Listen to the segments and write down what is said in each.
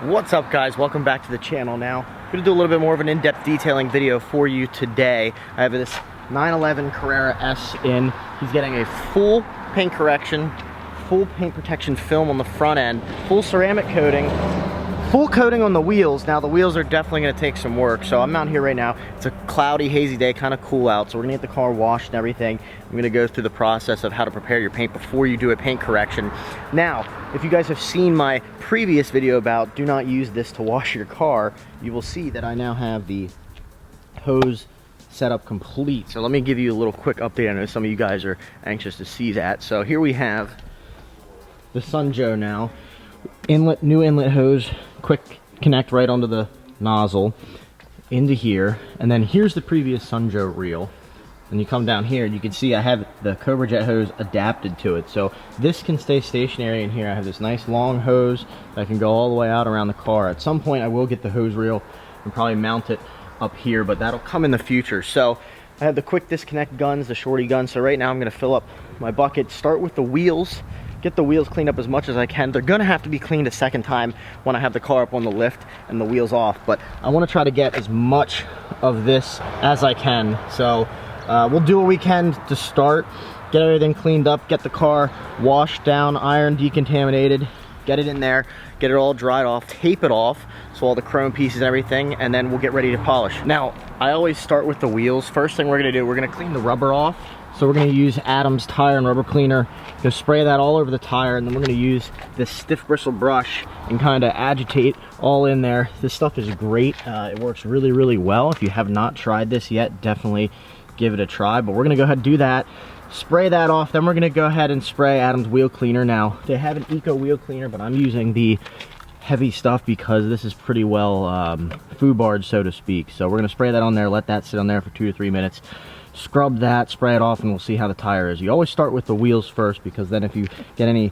What's up, guys? Welcome back to the channel. Now I'm going to do a little bit more of an in-depth detailing video for you today. I have this 911 Carrera S in. He's getting a full paint correction, full paint protection film on the front end, full ceramic coating, full coating on the wheels. Now the wheels are definitely going to take some work, so I'm out here right now. It's a cloudy, hazy day, kind of cool out, so we're going to get the car washed and everything. I'm going to go through the process of how to prepare your paint before you do a paint correction. Now, if you guys have seen my previous video about do not use this to wash your car, you will see that I now have the hose set up complete. So let me give you a little quick update. I know some of you guys are anxious to see that. So here we have the Sunjoe now. Inlet, new inlet hose, quick connect right onto the nozzle into here, and then here's the previous Sunjoe reel. And you come down here and you can see I have the Cobra Jet hose adapted to it, so this can stay stationary in here. I have this nice long hose that can go all the way out around the car. At some point I will get the hose reel and probably mount it up here, but that'll come in the future. So I have the quick disconnect guns, the shorty guns. So right now I'm going to fill up my bucket, start with the wheels, get the wheels cleaned up as much as I can. They're gonna have to be cleaned a second time when I have the car up on the lift and the wheels off, but I want to try to get as much of this as I can. So we'll do what we can to start, get everything cleaned up, get the car washed down, iron decontaminated, get it in there, get it all dried off, tape it off, so all the chrome pieces and everything, and then we'll get ready to polish. Now, I always start with the wheels. First thing we're gonna do, we're gonna clean the rubber off. So we're going to use Adam's tire and rubber cleaner, to spray that all over the tire, and then we're going to use this stiff bristle brush and kind of agitate all in there. This stuff is great. It works really, really well. If you have not tried this yet, definitely give it a try. But we're going to go ahead and do that, spray that off, then we're going to go ahead and spray Adam's wheel cleaner. Now, they have an eco wheel cleaner, but I'm using the heavy stuff because this is pretty well foobarred, so to speak. So we're going to spray that on there, let that sit on there for 2 to 3 minutes. Scrub that, spray it off, and we'll see how the tire is. You always start with the wheels first, because then if you get any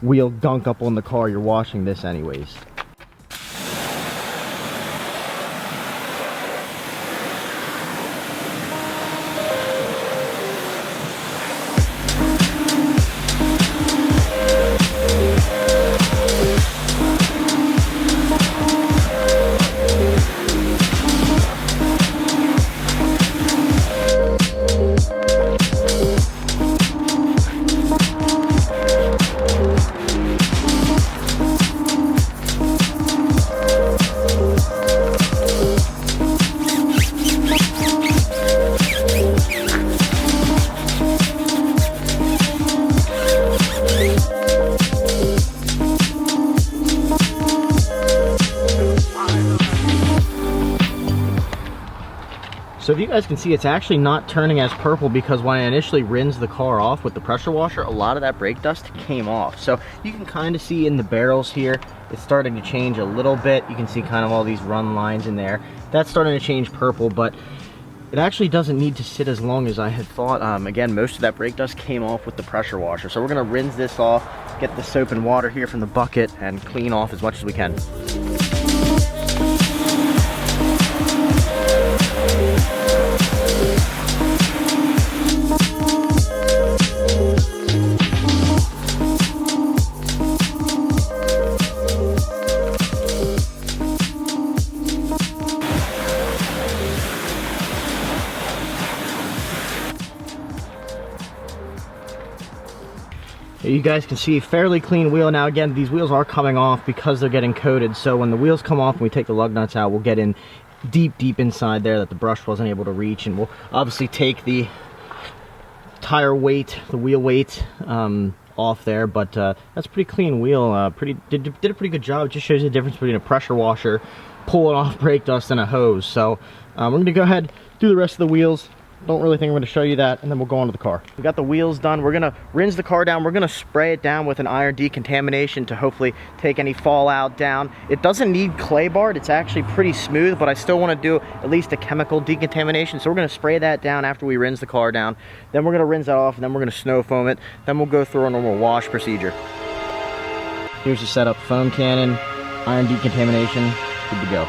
wheel gunk up on the car, you're washing this anyways. So if you guys can see, it's actually not turning as purple, because when I initially rinsed the car off with the pressure washer, a lot of that brake dust came off. So you can kind of see in the barrels here, it's starting to change a little bit. You can see kind of all these run lines in there. That's starting to change purple, but it actually doesn't need to sit as long as I had thought. Again, most of that brake dust came off with the pressure washer. So we're gonna rinse this off, get the soap and water here from the bucket, and clean off as much as we can. You guys can see fairly clean wheel. Now again, these wheels are coming off because they're getting coated, so when the wheels come off and we take the lug nuts out, we'll get in deep inside there that the brush wasn't able to reach, and we'll obviously take the tire weight, the wheel weight off there. But that's a pretty clean wheel. Did a pretty good job. It just shows you the difference between a pressure washer pulling off brake dust and a hose. So we're going to go ahead, do the rest of the wheels. Don't really think I'm going to show you that, and then we'll go on to the car. We got the wheels done. We're going to rinse the car down. We're going to spray it down with an iron decontamination to hopefully take any fallout down. It doesn't need clay barred. It's actually pretty smooth, but I still want to do at least a chemical decontamination. So we're going to spray that down after we rinse the car down. Then we're going to rinse that off, and then we're going to snow foam it. Then we'll go through our normal wash procedure. Here's the setup: foam cannon, iron decontamination, good to go.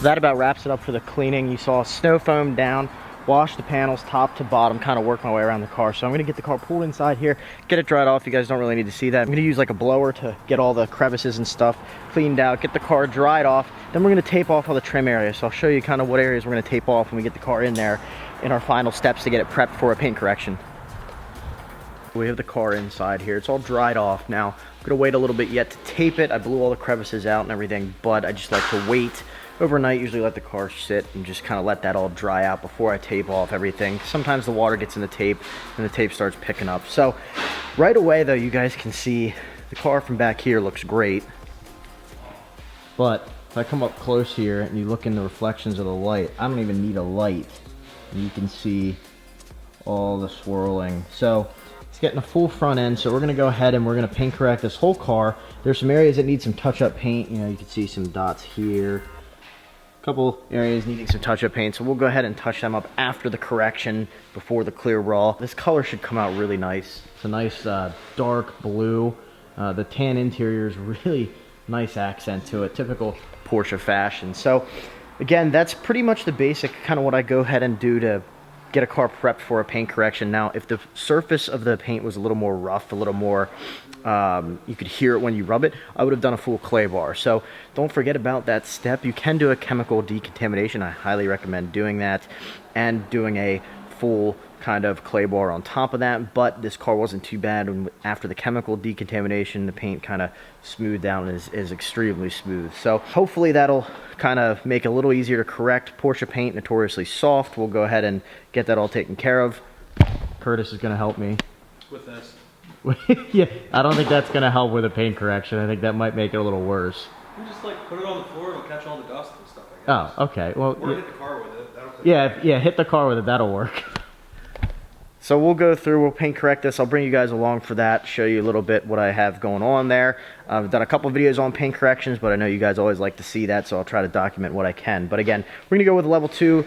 That about wraps it up for the cleaning. You saw snow foam down, wash the panels top to bottom, kind of work my way around the car. So I'm gonna get the car pulled inside here, get it dried off. You guys don't really need to see that. I'm gonna use like a blower to get all the crevices and stuff cleaned out, get the car dried off. Then we're gonna tape off all the trim areas. So I'll show you kind of what areas we're gonna tape off when we get the car in there in our final steps to get it prepped for a paint correction. We have the car inside here. It's all dried off now. I'm gonna wait a little bit yet to tape it. I blew all the crevices out and everything, but I just like to wait overnight. Usually let the car sit and just kind of let that all dry out before I tape off everything. Sometimes the water gets in the tape and the tape starts picking up. So right away though, you guys can see the car from back here looks great. But if I come up close here and you look in the reflections of the light, I don't even need a light. And you can see all the swirling. So it's getting a full front end, so we're gonna go ahead and we're gonna paint correct this whole car. There's some areas that need some touch-up paint. You know, you can see some dots here. A couple areas needing some touch-up paint, so we'll go ahead and touch them up after the correction, before the clear raw. This color should come out really nice. It's a nice dark blue. The tan interior is really nice accent to it, typical Porsche fashion. So again, that's pretty much the basic kind of what I go ahead and do to get a car prepped for a paint correction. Now, if the surface of the paint was a little more rough, a little more, you could hear it when you rub it, I would have done a full clay bar. So don't forget about that step. You can do a chemical decontamination. I highly recommend doing that, and doing a full kind of clay bar on top of that. But this car wasn't too bad. And after the chemical decontamination, the paint kind of smoothed down and is extremely smooth. So hopefully that'll kind of make it a little easier to correct. Porsche paint, notoriously soft. We'll go ahead and get that all taken care of. Curtis is going to help me with this. Yeah, I don't think that's going to help with a paint correction. I think that might make it a little worse. You just like put it on the floor, it'll catch all the dust and stuff, I guess. Oh, okay. Well, or hit the car with it. That'll yeah, hit the car with it. That'll work. So we'll go through, we'll paint correct this. I'll bring you guys along for that, show you a little bit what I have going on there. I've done a couple videos on paint corrections, but I know you guys always like to see that, so I'll try to document what I can. But again, we're gonna go with level 2.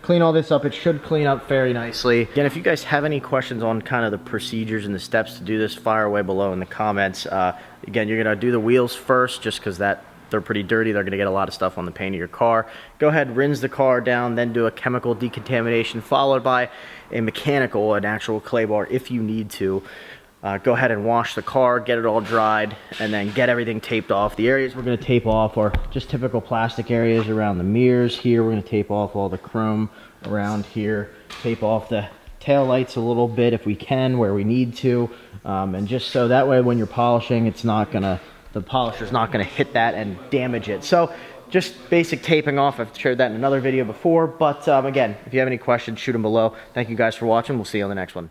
Clean all this up. It should clean up very nicely. Again, if you guys have any questions on kind of the procedures and the steps to do this, fire away below in the comments. Again, you're gonna do the wheels first, just because they're pretty dirty. They're gonna get a lot of stuff on the paint of your car. Go ahead, rinse the car down, then do a chemical decontamination, followed by a mechanical, an actual clay bar if you need to. Go ahead and wash the car, get it all dried, and then get everything taped off. The areas we're gonna tape off are just typical plastic areas around the mirrors here. We're gonna tape off all the chrome around here, tape off the tail lights a little bit if we can, where we need to, and just so that way when you're polishing, the polisher's not gonna hit that and damage it. So just basic taping off. I've shared that in another video before, but again, if you have any questions, shoot them below. Thank you guys for watching. We'll see you on the next one.